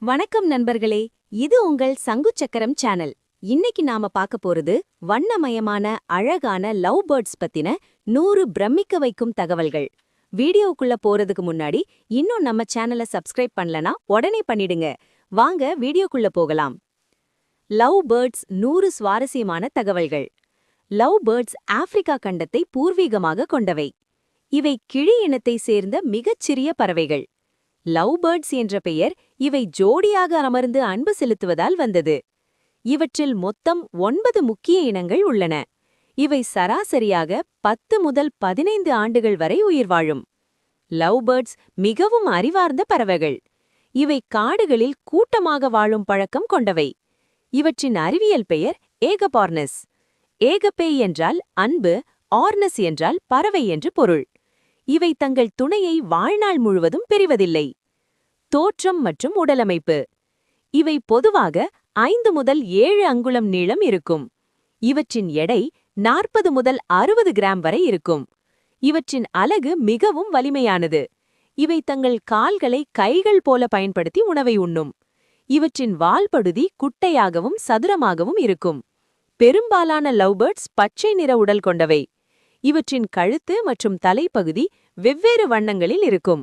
வணக்கம் நண்பர்களே, இது உங்கள் சங்கு சக்கரம் சேனல். இன்னைக்கு நாம பார்க்க போறது வண்ணமயமான அழகான லவ் பேர்ட்ஸ் பத்தின 100 பிரமிக்க வைக்கும் தகவல்கள். வீடியோக்குள்ள போறதுக்கு முன்னாடி இன்னும் நம்ம சேனலை சப்ஸ்கிரைப் பண்ணலனா உடனே பண்ணிடுங்க. வாங்க வீடியோக்குள்ள போகலாம். லவ் பேர்ட்ஸ் 100 சுவாரஸ்யமான தகவல்கள். லவ் பேர்ட்ஸ் ஆப்பிரிக்கா கண்டத்தை பூர்வீகமாக கொண்டவை. இவை கிளி இனத்தை சேர்ந்த மிகச்சிறிய பறவைகள். லவ் பேர்ட்ஸ் என்ற பெயர் இவை ஜோடியாக அமர்ந்து அன்பு செலுத்துவதால் வந்தது. இவற்றில் மொத்தம் 9 முக்கிய இனங்கள் உள்ளன. இவை சராசரியாக 10 முதல் 15 ஆண்டுகள் வரை உயிர் வாழும். லவ் பேர்ட்ஸ் மிகவும் அறிவார்ந்த பறவைகள். இவை காடுகளில் கூட்டமாக வாழும் பழக்கம் கொண்டவை. இவற்றின் அறிவியல் பெயர் ஏகபார்னஸ். ஏகப்பே என்றால் அன்பு, ஆர்னஸ் என்றால் பறவை என்று பொருள். இவை தங்கள் துணையை வாழ்நாள் முழுவதும் பிரிவதில்லை. தோற்றம் மற்றும் உடலமைப்பு. இவை பொதுவாக 5 முதல் 7 அங்குலம் நீளம் இருக்கும். இவற்றின் எடை 40 முதல் 60 கிராம் வரை இருக்கும். இவற்றின் அலகு மிகவும் வலிமையானது. இவை தங்கள் கால்களை கைகள் போல பயன்படுத்தி உணவை உண்ணும். இவற்றின் வால்படுதி குட்டையாகவும் சதுரமாகவும் இருக்கும். பெரும்பாலான லவ் பேர்ட்ஸ் பச்சை நிற உடல் கொண்டவை. இவற்றின் கழுத்து மற்றும் தலைப்பகுதி வெவ்வேறு வண்ணங்களில் இருக்கும்.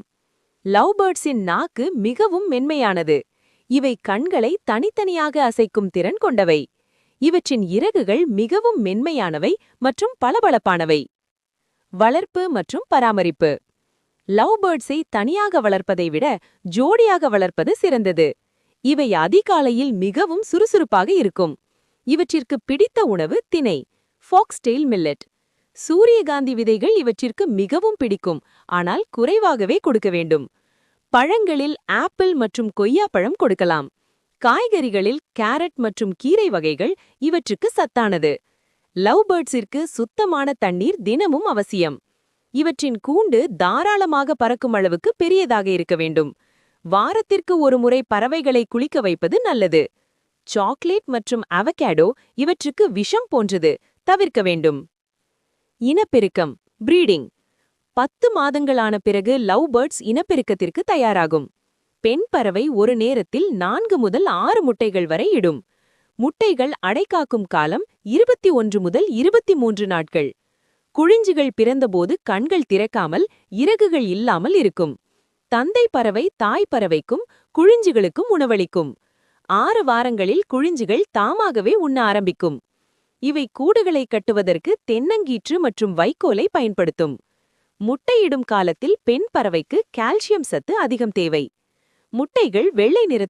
லவ் பேர்ட்ஸின் நாக்கு மிகவும் மென்மையானது. இவை கண்களை தனித்தனியாக அசைக்கும் திறன் கொண்டவை. இவற்றின் இறகுகள் மிகவும் மென்மையானவை மற்றும் பளபளப்பானவை. வளர்ப்பு மற்றும் பராமரிப்பு. லவ் பேர்ட்ஸை தனியாக வளர்ப்பதை விட ஜோடியாக வளர்ப்பது சிறந்தது. இவை அதிகாலையில் மிகவும் சுறுசுறுப்பாக இருக்கும். இவற்றிற்கு பிடித்த உணவு திணை, ஃபாக்ஸ்டெயில் மில்லட். சூரியகாந்தி விதைகள் இவற்றிற்கு மிகவும் பிடிக்கும், ஆனால் குறைவாகவே கொடுக்க வேண்டும். பழங்களில் ஆப்பிள் மற்றும் கொய்யாப்பழம் கொடுக்கலாம். காய்கறிகளில் கேரட் மற்றும் கீரை வகைகள் இவற்றுக்கு சத்தானது. லவ் பேர்ட்ஸிற்கு சுத்தமான தண்ணீர் தினமும் அவசியம். இவற்றின் கூண்டு தாராளமாக பறக்கும் அளவுக்கு பெரியதாக இருக்க வேண்டும். வாரத்திற்கு ஒரு முறை பறவைகளை குளிக்க வைப்பது நல்லது. சாக்லேட் மற்றும் அவகேடோ இவற்றுக்கு விஷம் போன்றது, தவிர்க்க வேண்டும். இனப்பெருக்கம், பிரீடிங். 10 மாதங்களான பிறகு லவ் பேர்ட்ஸ் இனப்பெருக்கத்திற்கு தயாராகும். பெண் பறவை ஒரு நேரத்தில் 4 முதல் 6 முட்டைகள் வரை இடும். முட்டைகள் அடைகாக்கும் காலம் 21 முதல் 23 நாட்கள். குழிஞ்சுகள் பிறந்தபோது கண்கள் திறக்காமல் இறகுகள் இல்லாமல் இருக்கும். தந்தை பறவை தாய் பறவைக்கும் குழிஞ்சுகளுக்கும் உணவளிக்கும். 6 வாரங்களில் குழிஞ்சுகள் தாமாகவே உண்ண ஆரம்பிக்கும். இவை கூடுகளை கட்டுவதற்கு தென்னங்கீற்று மற்றும் வைக்கோலை பயன்படுத்தும். முட்டையிடும் காலத்தில் பெண் பறவைக்கு கால்சியம் சத்து அதிகம் தேவை. முட்டைகள் வெள்ளை நிறத்தில்